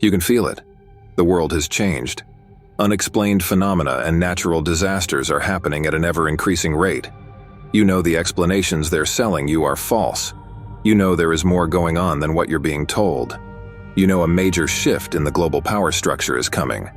You can feel it. The world has changed. Unexplained phenomena and natural disasters are happening at an ever-increasing rate. You know the explanations they're selling you are false. You know there is more going on than what you're being told. You know a major shift in the global power structure is coming.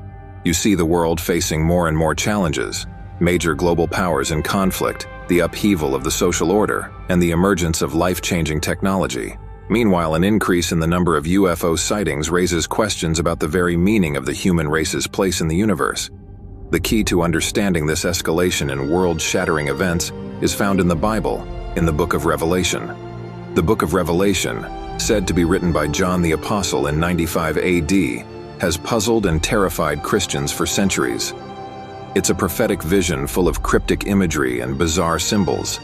You see the world facing more and more challenges, major global powers in conflict, the upheaval of the social order, and the emergence of life-changing technology. Meanwhile, an increase in the number of UFO sightings raises questions about the very meaning of the human race's place in the universe. The key to understanding this escalation in world-shattering events is found in the Bible, in the Book of Revelation. The Book of Revelation, said to be written by John the Apostle in 95 AD, has puzzled and terrified Christians for centuries. It's a prophetic vision full of cryptic imagery and bizarre symbols.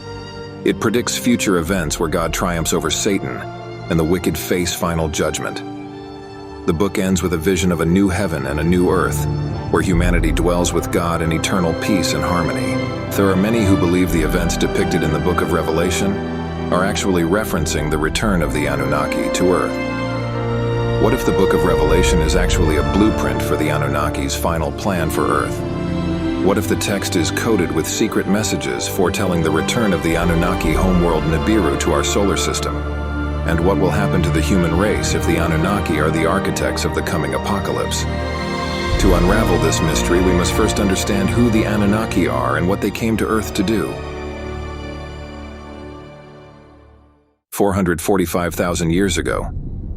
It predicts future events where God triumphs over Satan and the wicked face final judgment. The book ends with a vision of a new heaven and a new earth, where humanity dwells with God in eternal peace and harmony. There are many who believe the events depicted in the Book of Revelation are actually referencing the return of the Anunnaki to Earth. What if the Book of Revelation is actually a blueprint for the Anunnaki's final plan for Earth? What if the text is coded with secret messages foretelling the return of the Anunnaki homeworld Nibiru to our solar system? And what will happen to the human race if the Anunnaki are the architects of the coming apocalypse? To unravel this mystery, we must first understand who the Anunnaki are and what they came to Earth to do. 445,000 years ago,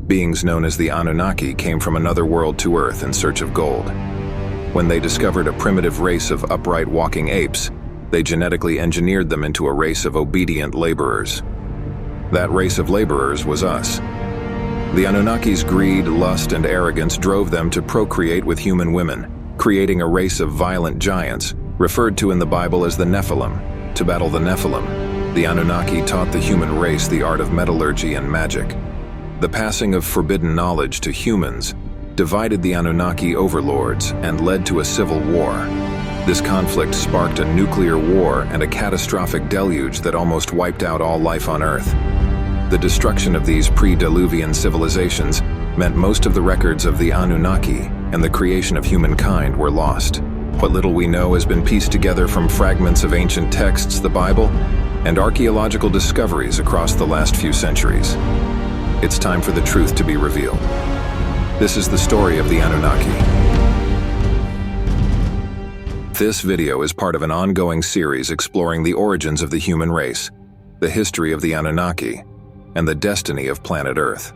beings known as the Anunnaki came from another world to Earth in search of gold. When they discovered a primitive race of upright walking apes, they genetically engineered them into a race of obedient laborers. That race of laborers was us. The Anunnaki's greed, lust, and arrogance drove them to procreate with human women, creating a race of violent giants, referred to in the Bible as the Nephilim. To battle the Nephilim, the Anunnaki taught the human race the art of metallurgy and magic. The passing of forbidden knowledge to humans divided the Anunnaki overlords and led to a civil war. This conflict sparked a nuclear war and a catastrophic deluge that almost wiped out all life on Earth. The destruction of these pre-Diluvian civilizations meant most of the records of the Anunnaki and the creation of humankind were lost. What little we know has been pieced together from fragments of ancient texts, the Bible, and archaeological discoveries across the last few centuries. It's time for the truth to be revealed. This is the story of the Anunnaki. This video is part of an ongoing series exploring the origins of the human race, the history of the Anunnaki, and the destiny of planet Earth.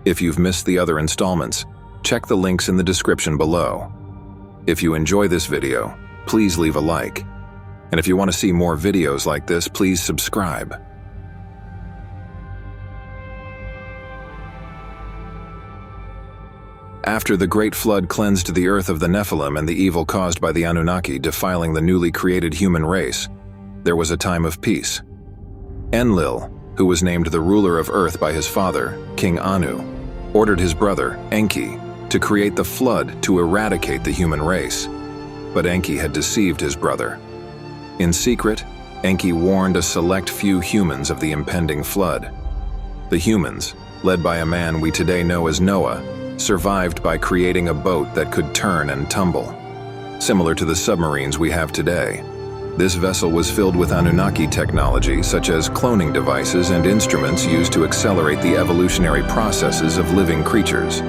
If you've missed the other installments, check the links in the description below. If you enjoy this video, please leave a like. And if you want to see more videos like this, please subscribe. After the Great Flood cleansed the earth of the Nephilim and the evil caused by the Anunnaki defiling the newly created human race, there was a time of peace. Enlil, who was named the ruler of Earth by his father, King Anu, ordered his brother, Enki, to create the flood to eradicate the human race. But Enki had deceived his brother. In secret, Enki warned a select few humans of the impending flood. The humans, led by a man we today know as Noah, survived by creating a boat that could turn and tumble. Similar to the submarines we have today, this vessel was filled with Anunnaki technology such as cloning devices and instruments used to accelerate the evolutionary processes of living creatures.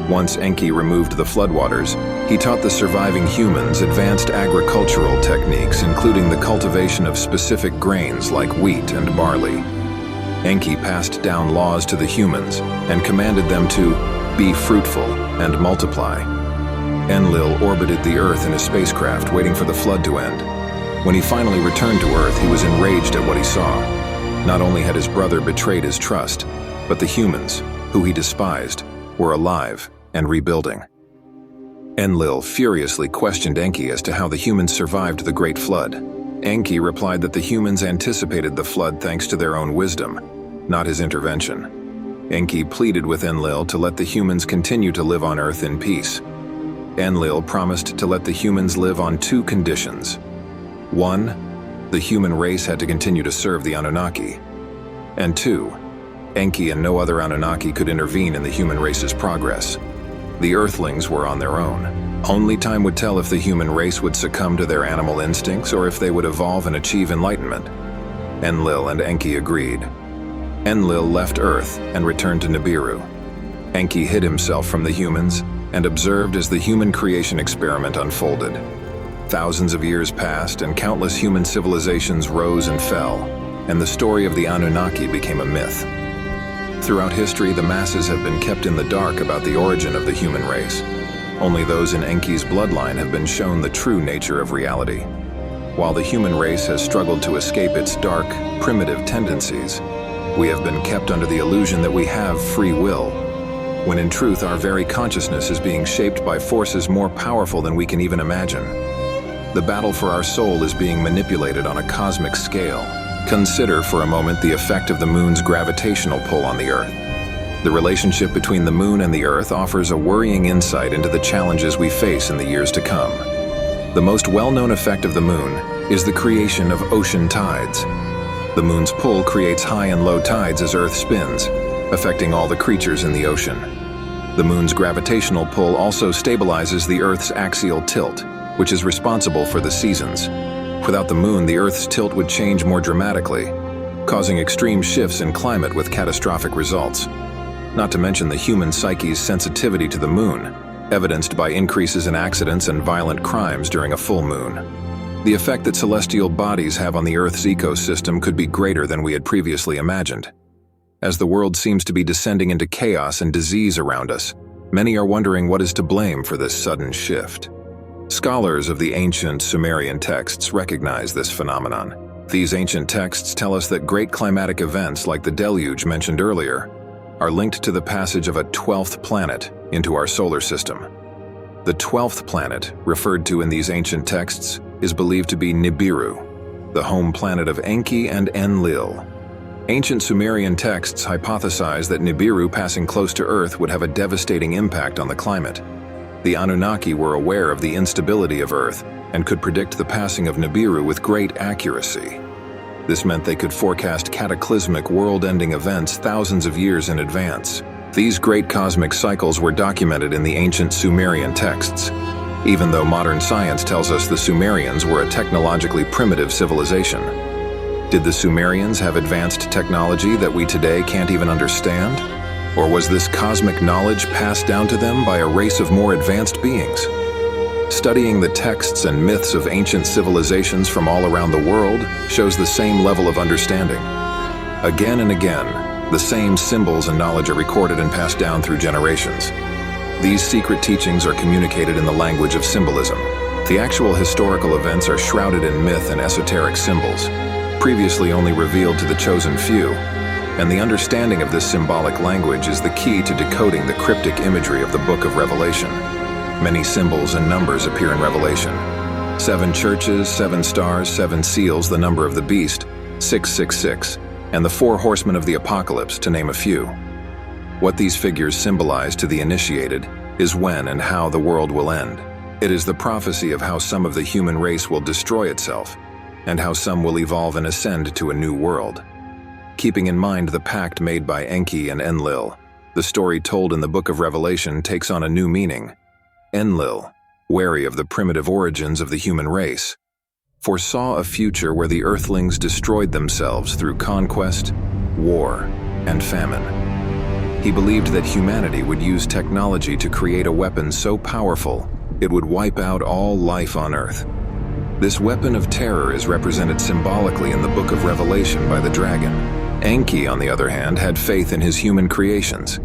Once Enki removed the floodwaters, he taught the surviving humans advanced agricultural techniques, including the cultivation of specific grains like wheat and barley. Enki passed down laws to the humans and commanded them to be fruitful and multiply. Enlil orbited the Earth in a spacecraft waiting for the flood to end. When he finally returned to Earth, he was enraged at what he saw. Not only had his brother betrayed his trust, but the humans, who he despised, were alive and rebuilding. Enlil furiously questioned Enki as to how the humans survived the Great Flood. Enki replied that the humans anticipated the flood thanks to their own wisdom, not his intervention. Enki pleaded with Enlil to let the humans continue to live on Earth in peace. Enlil promised to let the humans live on two conditions. 1, the human race had to continue to serve the Anunnaki. And 2, Enki and no other Anunnaki could intervene in the human race's progress. The Earthlings were on their own. Only time would tell if the human race would succumb to their animal instincts or if they would evolve and achieve enlightenment. Enlil and Enki agreed. Enlil left Earth and returned to Nibiru. Enki hid himself from the humans and observed as the human creation experiment unfolded. Thousands of years passed and countless human civilizations rose and fell, and the story of the Anunnaki became a myth. Throughout history, the masses have been kept in the dark about the origin of the human race. Only those in Enki's bloodline have been shown the true nature of reality. While the human race has struggled to escape its dark, primitive tendencies, we have been kept under the illusion that we have free will, when in truth our very consciousness is being shaped by forces more powerful than we can even imagine. The battle for our soul is being manipulated on a cosmic scale. Consider for a moment the effect of the moon's gravitational pull on the Earth. The relationship between the moon and the Earth offers a worrying insight into the challenges we face in the years to come. The most well-known effect of the moon is the creation of ocean tides. The moon's pull creates high and low tides as Earth spins, affecting all the creatures in the ocean. The moon's gravitational pull also stabilizes the Earth's axial tilt, which is responsible for the seasons. Without the moon, the Earth's tilt would change more dramatically, causing extreme shifts in climate with catastrophic results. Not to mention the human psyche's sensitivity to the moon, evidenced by increases in accidents and violent crimes during a full moon. The effect that celestial bodies have on the Earth's ecosystem could be greater than we had previously imagined. As the world seems to be descending into chaos and disease around us, many are wondering what is to blame for this sudden shift. Scholars of the ancient Sumerian texts recognize this phenomenon. These ancient texts tell us that great climatic events like the deluge mentioned earlier are linked to the passage of a 12th planet into our solar system. The 12th planet, referred to in these ancient texts, is believed to be Nibiru, the home planet of Enki and Enlil. Ancient Sumerian texts hypothesize that Nibiru passing close to Earth would have a devastating impact on the climate. The Anunnaki were aware of the instability of Earth and could predict the passing of Nibiru with great accuracy. This meant they could forecast cataclysmic world-ending events thousands of years in advance. These great cosmic cycles were documented in the ancient Sumerian texts, even though modern science tells us the Sumerians were a technologically primitive civilization. Did the Sumerians have advanced technology that we today can't even understand? Or was this cosmic knowledge passed down to them by a race of more advanced beings? Studying the texts and myths of ancient civilizations from all around the world shows the same level of understanding. Again and again, the same symbols and knowledge are recorded and passed down through generations. These secret teachings are communicated in the language of symbolism. The actual historical events are shrouded in myth and esoteric symbols, previously only revealed to the chosen few, and the understanding of this symbolic language is the key to decoding the cryptic imagery of the Book of Revelation. Many symbols and numbers appear in Revelation. 7 churches, 7 stars, 7 seals, the number of the beast, 666, and the 4 horsemen of the apocalypse, to name a few. What these figures symbolize to the initiated is when and how the world will end. It is the prophecy of how some of the human race will destroy itself, and how some will evolve and ascend to a new world. Keeping in mind the pact made by Enki and Enlil, the story told in the Book of Revelation takes on a new meaning. Enlil, wary of the primitive origins of the human race, foresaw a future where the Earthlings destroyed themselves through conquest, war, and famine. He believed that humanity would use technology to create a weapon so powerful it would wipe out all life on Earth. This weapon of terror is represented symbolically in the Book of Revelation by the dragon. Enki, on the other hand, had faith in his human creations.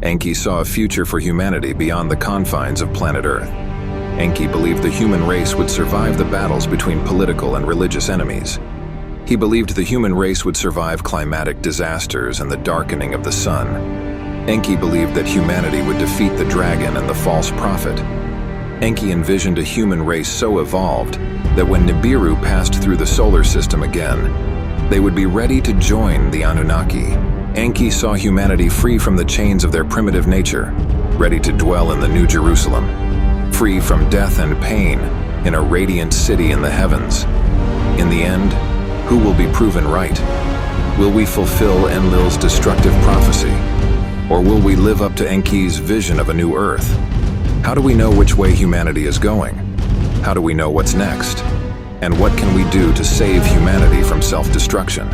Enki saw a future for humanity beyond the confines of planet Earth. Enki believed the human race would survive the battles between political and religious enemies. He believed the human race would survive climatic disasters and the darkening of the sun. Enki believed that humanity would defeat the dragon and the false prophet. Enki envisioned a human race so evolved that when Nibiru passed through the solar system again, they would be ready to join the Anunnaki. Enki saw humanity free from the chains of their primitive nature, ready to dwell in the New Jerusalem, free from death and pain in a radiant city in the heavens. In the end, who will be proven right? Will we fulfill Enlil's destructive prophecy? Or will we live up to Enki's vision of a new Earth? How do we know which way humanity is going? How do we know what's next? And what can we do to save humanity from self-destruction?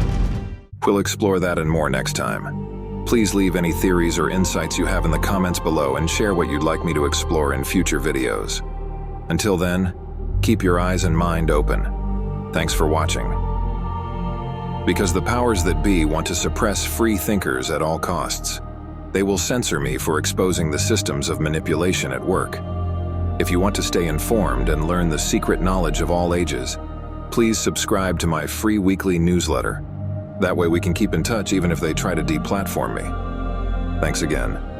We'll explore that and more next time. Please leave any theories or insights you have in the comments below and share what you'd like me to explore in future videos. Until then, keep your eyes and mind open. Thanks for watching. Because the powers that be want to suppress free thinkers at all costs. They will censor me for exposing the systems of manipulation at work. If you want to stay informed and learn the secret knowledge of all ages, please subscribe to my free weekly newsletter. That way we can keep in touch even if they try to deplatform me. Thanks again.